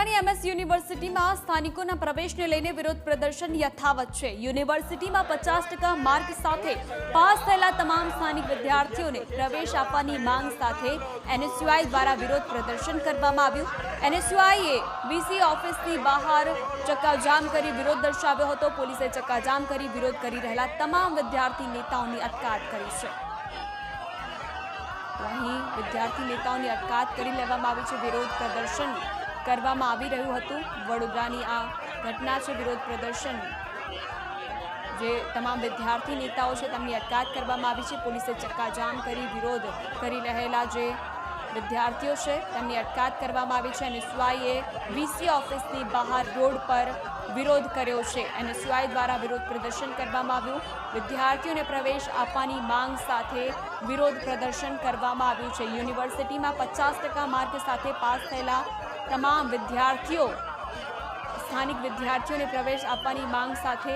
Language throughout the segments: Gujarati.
વડોદરાની એમએસ યુનિવર્સિટીમાં સ્થાનિકોના પ્રવેશને લઈને વિરોધ પ્રદર્શન યથાવત છે। યુનિવર્સિટીમાં 50% માર્ક સાથે પાસ થયેલા તમામ સ્થાનિક વિદ્યાર્થીઓને પ્રવેશ આપવાની માંગ સાથે એનએસયુઆઈ દ્વારા વિરોધ પ્રદર્શન કરવામાં આવ્યું। એનએસયુઆઈએ વીસી ઓફિસની બહાર ચક્કાજામ કરી વિરોધ દર્શાવ્યો હતો। પોલીસે ચક્કાજામ કરી વિરોધ કરી રહેલા તમામ વિદ્યાર્થી નેતાઓની અટકાયત કરી છે। તો અહીં વિદ્યાર્થી નેતાઓની અટકાયત કરી લેવામાં આવી છે। વિરોધ પ્રદર્શન કરવામાં આવી રહ્યું હતું। વડોદરાની આ ઘટના છે। વિરોધ પ્રદર્શન જે તમામ વિદ્યાર્થી નેતાઓ છે તેમની અટકાયત કરવામાં આવી છે। પોલીસે ચક્કાજામ કરી વિરોધ કરી રહેલા જે વિદ્યાર્થીઓ છે તેમની અટકાયત કરવામાં આવી છે। એનએસયુઆઈએ વીસી ઓફિસની બહાર રોડ પર વિરોધ કર્યો છે। એનએસયુઆઈ દ્વારા વિરોધ પ્રદર્શન કરવામાં આવ્યું। વિદ્યાર્થીઓને પ્રવેશ આપવાની માંગ સાથે વિરોધ પ્રદર્શન કરવામાં આવ્યું છે। યુનિવર્સિટીમાં 50% માર્ક સાથે પાસ થયેલા તમામ વિદ્યાર્થીઓ સ્થાનિક વિદ્યાર્થીઓને પ્રવેશ આપવાની માંગ સાથે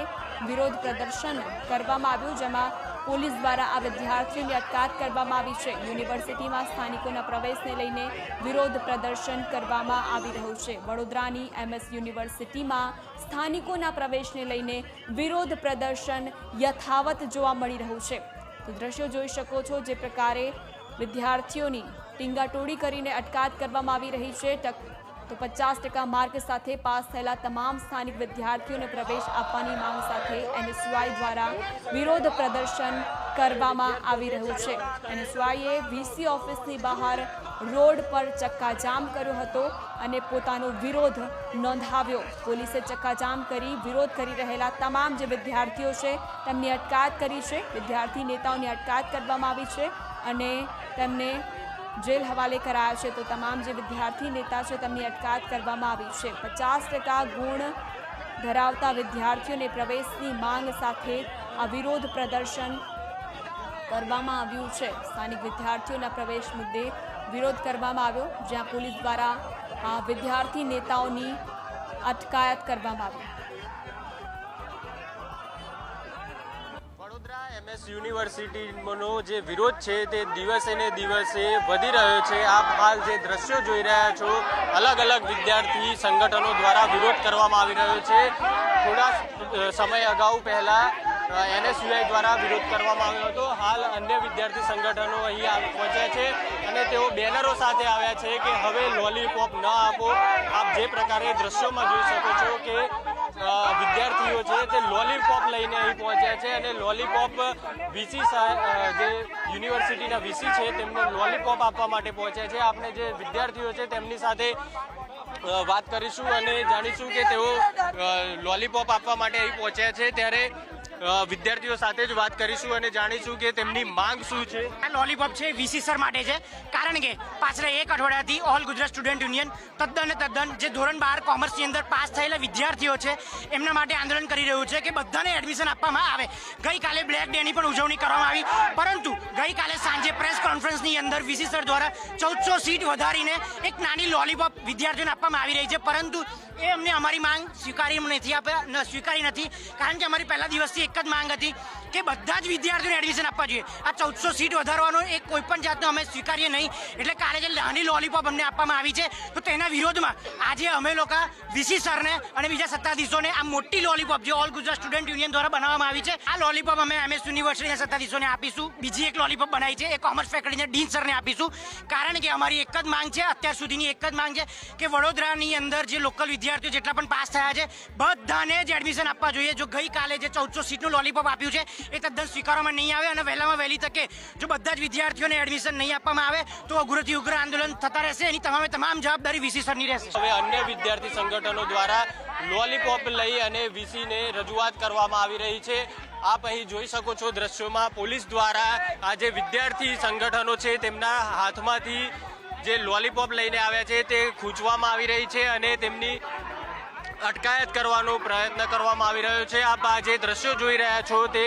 વિરોધ પ્રદર્શન કરવામાં આવ્યું, જેમાં પોલીસ દ્વારા આ વિદ્યાર્થીઓની અટકાયત કરવામાં આવી છે। યુનિવર્સિટીમાં સ્થાનિકોના પ્રવેશને લઈને વિરોધ પ્રદર્શન કરવામાં આવી રહ્યું છે। વડોદરાની એમએસ યુનિવર્સિટીમાં સ્થાનિકોના પ્રવેશને લઈને વિરોધ પ્રદર્શન યથાવત જોવા મળી રહ્યું છે। તો દ્રશ્યો જોઈ શકો છો જે પ્રકારે વિદ્યાર્થીઓની ટીંગાટોળી કરીને અટકાયત કરવામાં આવી રહી છે। તો 50% માર્ક સાથે પાસ થયેલા તમામ સ્થાનિક વિદ્યાર્થીઓને પ્રવેશ આપવાની માંગ સાથે એનએસયુઆઈ દ્વારા વિરોધ પ્રદર્શન કરવામાં આવી રહ્યું છે। એનએસયુઆઈએ વીસી ઓફિસની બહાર રોડ પર ચક્કાજામ કર્યો હતો અને પોતાનો વિરોધ નોંધાવ્યો। પોલીસે ચક્કાજામ કરી વિરોધ કરી રહેલા તમામ જે વિદ્યાર્થીઓ છે તેમની અટકાયત કરી છે। વિદ્યાર્થી નેતાઓની અટકાયત કરવામાં આવી છે અને તેમને જેલ હવાલે કરાયા છે। તો તમામ જે વિદ્યાર્થી નેતા છે તેમની અટકાયત કરવામાં આવી છે। 50% ગુણ ધરાવતા વિદ્યાર્થીઓને પ્રવેશની માંગ સાથે આ વિરોધ પ્રદર્શન કરવામાં આવ્યું છે। સ્થાનિક વિદ્યાર્થીઓના પ્રવેશ મુદ્દે વિરોધ કરવામાં આવ્યો, જ્યાં પોલીસ દ્વારા આ વિદ્યાર્થી નેતાઓની અટકાયત કરવામાં આવી। વડોદરા એમએસ યુનિવર્સિટીનો જે વિરોધ છે તે દિવસે ને દિવસે વધી રહ્યો છે। આપ હાલ જે દ્રશ્યો જોઈ રહ્યા છો, અલગ અલગ વિદ્યાર્થી સંગઠનો દ્વારા વિરોધ કરવામાં આવી રહ્યો છે। થોડા સમય અગાઉ પહેલા એનએસયુઆઈ દ્વારા વિરોધ કરવામાં આવ્યો હતો। હાલ અન્ય વિદ્યાર્થી સંગઠનો અહીં પહોંચ્યા છે અને તેઓ બેનરો સાથે આવ્યા છે કે હવે લોલીપોપ ન આપો। આપ જે પ્રકારે દ્રશ્યોમાં જોઈ શકો છો કે વિદ્યાર્થીઓ છે તે લોલીપોપ લઈને અહીં પહોંચ્યા છે અને લોલીપોપ વીસી જે યુનિવર્સિટીના વીસી છે તેમને લોલીપોપ આપવા માટે પહોંચ્યા છે। આપણે જે વિદ્યાર્થીઓ છે તેમની સાથે વાત કરીશું અને જાણીશું કે તેઓ લોલીપોપ આપવા માટે અહીં પહોંચ્યા છે। ત્યારે વિદ્યાર્થીઓ સાથે જ વાત કરીશું અને જાણીશું કે તેમની માંગ શું છે। આ લોલીપોપ છે વીસી સર માટે છે, કારણ કે પાછલા એક અઠવાડિયાથી ઓલ ગુજરાત સ્ટુડન્ટ યુનિયન તદ્દન જે ધોરણ 12 કોમર્સની અંદર પાસ થયેલા વિદ્યાર્થીઓ છે એમના માટે આંદોલન કરી રહ્યું છે કે બધાને એડમિશન આપવામાં આવે। ગઈકાલે બ્લેક ડેની પણ ઉજવણી કરવામાં આવી, પરંતુ ગઈકાલે સાંજે પ્રેસ કોન્ફરન્સની અંદર વીસી સર દ્વારા 1400 સીટ વધારીને એક નાની લોલીપોપ વિદ્યાર્થીઓને આપવામાં આવી રહી છે, પરંતુ એ અમને અમારી માંગ સ્વીકારી નથી, કારણ કે અમારી પહેલા દિવસથી એક જ માંગ હતી કે બધા જ વિદ્યાર્થીઓને એડમિશન આપવા જોઈએ। આ 1400 સીટ વધારવાનો એક કોઈ પણ જાતનો અમે સ્વીકારીએ નહીં, એટલે કાલે જે નાની લોલીપોપ અમને આપવામાં આવી છે તો તેના વિરોધમાં આજે અમે લોકો વીસી સરને અને બીજા સત્તાધીશોને આ મોટી લોલીપોપ જે ઓલ ગુજરાત સ્ટુડન્ટ યુનિયન દ્વારા બનાવવામાં આવી છે, આ લોલીપોપ અમે એમએસ યુનિવર્સિટીના સત્તાધીશોને આપીશું। બીજી એક લોલીપોપ બનાવી છે એ કોમર્સ ફેકલ્ટીના ડીન સરને આપીશું, કારણ કે અમારી એક જ માંગ છે, અત્યાર સુધીની એક જ માંગ છે કે વડોદરાની અંદર જે લોકલ વિદ્યાર્થીઓ જેટલા પણ પાસ થયા છે બધાને જ એડમિશન આપવા જોઈએ। જો ગઈકાલે જે 1400 સીટનું લોલીપોપ આપ્યું છે એ તદ્દન સ્વીકારવામાં નહીં આવે અને વહેલામાં વહેલી તકે જો બધા જ વિદ્યાર્થીઓને એડમિશન નહીં આપવામાં આવે તો ઉગ્રથી ઉગ્ર આંદોલન થતા રહેશે। એની તમામ જવાબદારી વીસી સરની રહેશે। હવે અન્ય વિદ્યાર્થી સંગઠનો દ્વારા લોલીપોપ લઈ અને વીસીને રજૂઆત કરવામાં આવી રહી છે। આપ અહીં જોઈ શકો છો દ્રશ્યોમાં પોલીસ દ્વારા આ જે વિદ્યાર્થી સંગઠનો છે તેમના હાથમાંથી જે લોલીપોપ લઈને આવ્યા છે તે ખૂંચવામાં આવી રહી છે અને તેમની અટકાયત કરવાનો પ્રયત્ન કરવામાં આવી રહ્યો છે। આપ આ જે દ્રશ્યો જોઈ રહ્યા છો તે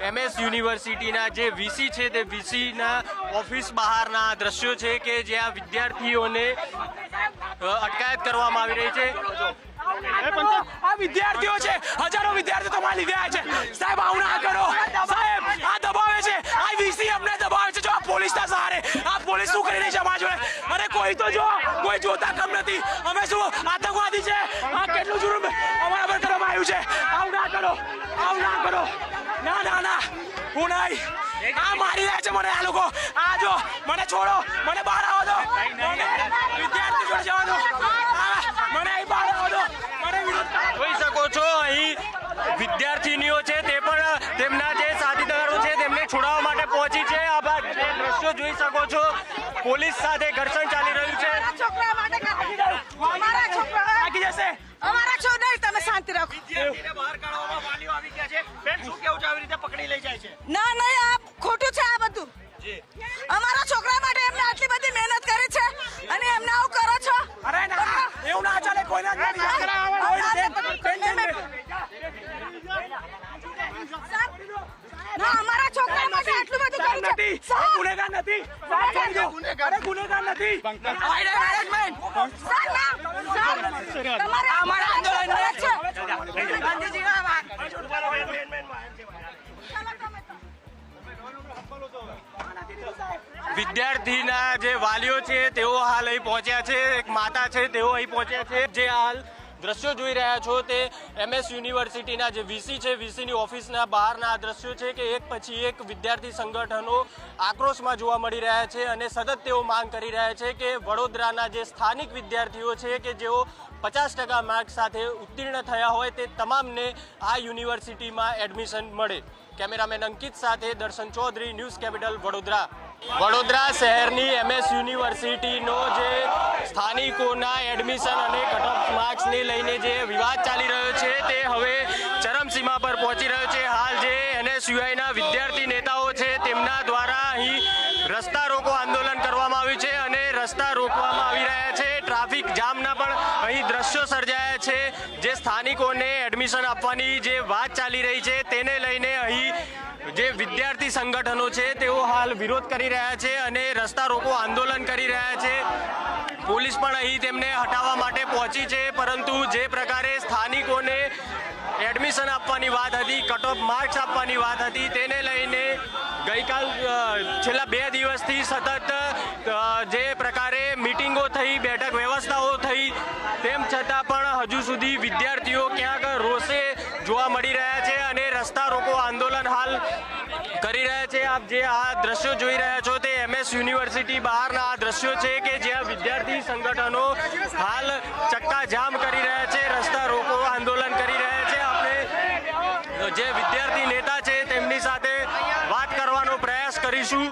એમએસ યુનિવર્સિટીના જે વીસી છે તે વીસીના ઓફિસ બહારના દ્રશ્યો છે કે જ્યાં વિદ્યાર્થીઓને અટકાયત કરવામાં આવી રહી છે। આ વિદ્યાર્થીઓ છે, હજારો વિદ્યાર્થીઓ તમારા લીધે આવ્યા છે। સાહેબ આવું ના કરો, સાહેબ આ દબાવે છે, આ વીસી અમને દબાવે છે। જો આ પોલીસના સહારે આ પોલીસ શું કરી રહી છે અમારા જોડે? અરે કોઈ તો જો, કોઈ જોતા કમ નથી। અમે શું આતંકવાદી આવી છે આ કેટલું જુલુમ અમારા પર કરવામાં આવ્યું છે આવું ના કરો ના ના ના હું નહીં આ મારી રહ્યા છે મને આ લોકો આ જો મને છોડો મને બહાર આવો દો વિદ્યાર્થી જોડે જવા દો મને અહીં બહાર આવો દો મને વિરોધ જોઈ શકો છો અહીં વિદ્યાર્થીનીઓ છે તે પણ તેમના જે સાથીદારો છે તેમને છોડાવવા માટે પહોંચી છે આ બાદ જે દ્રશ્યો જોઈ શકો છો પોલીસ સાથે ઘર્ષણ ચાલી રહ્યું છે છોકરા માટે અમારા છોકરા આગી જશે અમારા છોકરા નહીં તમે શાંતિ રાખો વિદ્યાર્થીને બહાર કાઢવામાં વાલીઓ આવી ગયા છે બેન શું કેવું છે આવી રીતે પકડી લઈ જાય છે ના નહીં આ ખોટું છે આ બધું અમારા છોકરા માટે એમને આટલી બધી મહેનત કરી છે અને એમને આવું કરો છો અરે ના એવું ના ચાલે કોઈના જ નથી ના અમારા છોકરા માટે આટલું બધું કર્યું છે નથી ગુનેગાર નથી અરે ગુનેગાર નથી તમારે અમારા આંદોલન છે વિદ્યાર્થીના જે વાલીઓ છે તેઓ હાલ અહીં પહોંચ્યા છે એક માતા છે તેઓ અહીં પહોંચ્યા છે જે હાલ દ્રશ્યો જોઈ રહ્યા છો તે MS યુનિવર્સિટીના જે વીસી છે વીસીની ઓફિસના બહારના દ્રશ્યો છે કે એક પછી એક વિદ્યાર્થી સંગઠનો આક્રોશમાં જોવા મળી રહ્યા છે અને સતત તેઓ માંગ કરી રહ્યા છે કે વડોદરાના જે સ્થાનિક વિદ્યાર્થીઓ છે કે જેઓ 50% માર્ક સાથે ઉત્તીર્ણ થયા હોય તે તમામને આ યુનિવર્સિટીમાં એડમિશન મળે. કેમેરામેન અંકિત સાથે દર્શન ચૌધરી, ન્યૂઝ કેપિટલ, વડોદરા. વડોદરા શહેરની MS યુનિવર્સિટીનો જે સ્થાનિકોના એડમિશન અને કટ ઓફ માર્ક્સને લઈને જે વિવાદ ચાલી રહ્યો છે તે હવે ચરમસીમા પર પહોંચી રહ્યો છે. હાલ જે NSUIના વિદ્યાર્થી નેતાઓ છે તેમના દ્વારા અહીં રસ્તા રોકો આંદોલન કરવામાં આવ્યું છે અને રસ્તા રોકવામાં આવી રહ્યા છે. ટ્રાફિક જામના પણ અહીં દ્રશ્યો સર્જાયા છે. જે સ્થાનિકોને એડમિશન આપવાની જે વાત ચાલી રહી છે તેને લઈને અહીં જે વિદ્યાર્થી સંગઠનો છે તેઓ હાલ વિરોધ કરી રહ્યા છે અને રસ્તા રોકો આંદોલન કરી રહ્યા છે. પોલીસ પણ અહીં તેમને હટાવવા માટે પહોંચી છે, પરંતુ જે પ્રકારે સ્થાનિકોને એડમિશન આપવાની વાત હતી, કટ ઓફ માર્ક્સ આપવાની વાત હતી, તેને લઈને ગઈકાલ છેલ્લા 2 દિવસથી સતત જે પ્રકારે મિટિંગો થઈ, બેઠક વ્યવસ્થાઓ થઈ, તેમ છતાં પણ હજુ સુધી વિદ્યાર્થીઓ ક્યાંક રોષે જોવા મળી રહ્યા છે અને રસ્તા રોકો આંદોલન હાલ કરી રહ્યા છે. આપ જે આ દ્રશ્યો જોઈ રહ્યા છો તે MS યુનિવર્સિટી બહારના આ દ્રશ્યો છે કે જ્યાં વિદ્યાર્થી સંગઠનો હાલ ચક્કાજામ કરી રહ્યા છે, રસ્તા રોકો આંદોલન કરી રહ્યા છે. આપણે જે વિદ્યાર્થી નેતા છે તેમની સાથે વાત કરવાનો પ્રયાસ કરીશું.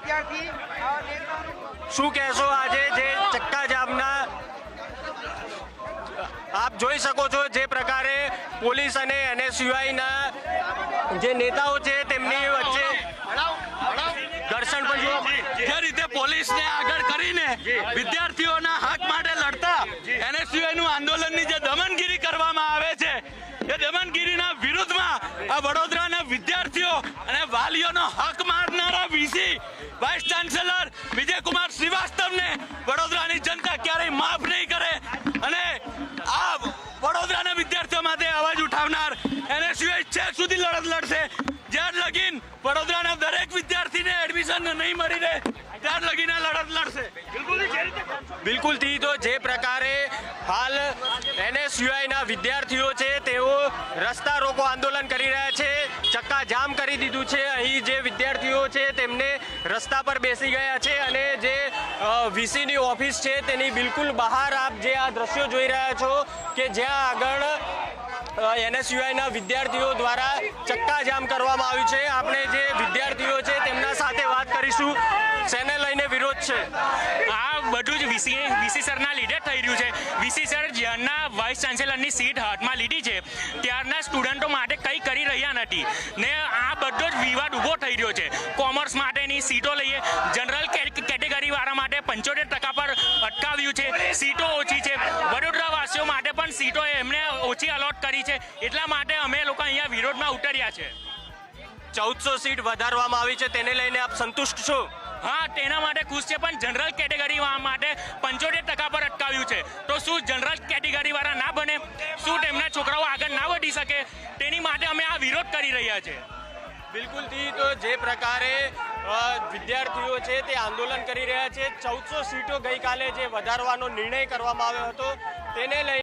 શું કહેશો આજે જે ચક્કાજામના આપ જોઈ શકો છો જે પ્રકારે પોલીસ અને NSUIના જે નેતાઓ છે તેમની વચ્ચે ઘર્ષણ પણ જોવા જે રીતે પોલીસને આગળ કરીને વિદ્યાર્થીઓના હક માટે લડતા NSUIનું આંદોલનની જે દમનગીરી કરવામાં આવે છે એ દમનગીરીના વિરુદ્ધમાં આ વડોદરાના વિદ્યાર્થીઓ અને વાલીઓનો હક મારનારા VC વાઇસ ચાન્સેલર વિજયકુમાર શ્રીવાસ્તવને વડોદરાની જનતા ક્યારેય માફ નહીં કરે અને આ વડોદરાના વિદ્યાર્થીઓ માટે અવાજ ઉઠાવનાર NSUI છેક સુધી લડત લડશે. જ્યાર લગીન વડોદરાના દરેક વિદ્યાર્થીને એડમિશન નહીં મળી રહે ત્યાર લગીન લડત લડશે. બિલકુલથી તો જે પ્રકારે હાલ NSUIના વિદ્યાર્થીઓ છે તેઓ રસ્તા રોકો આંદોલન કરી રહ્યા છે, ચક્કાજામ કરી દીધું છે. અહીં જે વિદ્યાર્થીઓ છે તેમને રસ્તા પર બેસી ગયા છે અને જે VCની ઓફિસ છે તેની બિલકુલ બહાર આપ જે આ દ્રશ્યો જોઈ રહ્યા છો કે જ્યાં આગળ NSUIના વિદ્યાર્થીઓ દ્વારા ચક્કાજામ કરવામાં આવ્યું છે. આપણે જે વિદ્યાર્થીઓ છે તેમના સાથે વાત કરીશું. શેને લઈને વિરોધ છે? આ બધું જ વીસી સરના લીધે થઈ રહ્યું છે. વીસી સર જ્યારના વાઇસ ચાન્સેલરની સીટ હાથમાં લીધી છે ત્યારના સ્ટુડન્ટો માટે કંઈ કરી રહ્યા નથી ને આ બધો જ વિવાદ ઊભો થઈ રહ્યો છે. કોમર્સ માટેની સીટો લઈએ, જનરલ કેટેગરીવાળા માટે 75% પર અટકાવ્યું છે, સીટો ઓછી છે. વડોદરાવાસીઓ માટે પણ સીટો એમણે ઓછી અલોટ કરી છે, એટલા માટે અમે લોકો અહીંયા વિરોધમાં ઉતર્યા છે. 1400 સીટ વધારવામાં આવી છે, તેને લઈને આપ સંતુષ્ટ છો? હા, તેના માટે ખુશ છે, પણ જનરલ કેટેગરી માટે 75% પર અટકાવ્યું છે. તો શું જનરલ કેટેગરીવાળા ના બને? શું તેમના છોકરાઓ આગળ ના વધી શકે? તેની માટે અમે આ વિરોધ કરી રહ્યા છે. બિલકુલથી તો જે પ્રકારે વિદ્યાર્થીઓ છે તે આંદોલન કરી રહ્યા છે, 1400 સીટો ગઈકાલે જે વધારવાનો નિર્ણય કરવામાં આવ્યો હતો તેને લઈને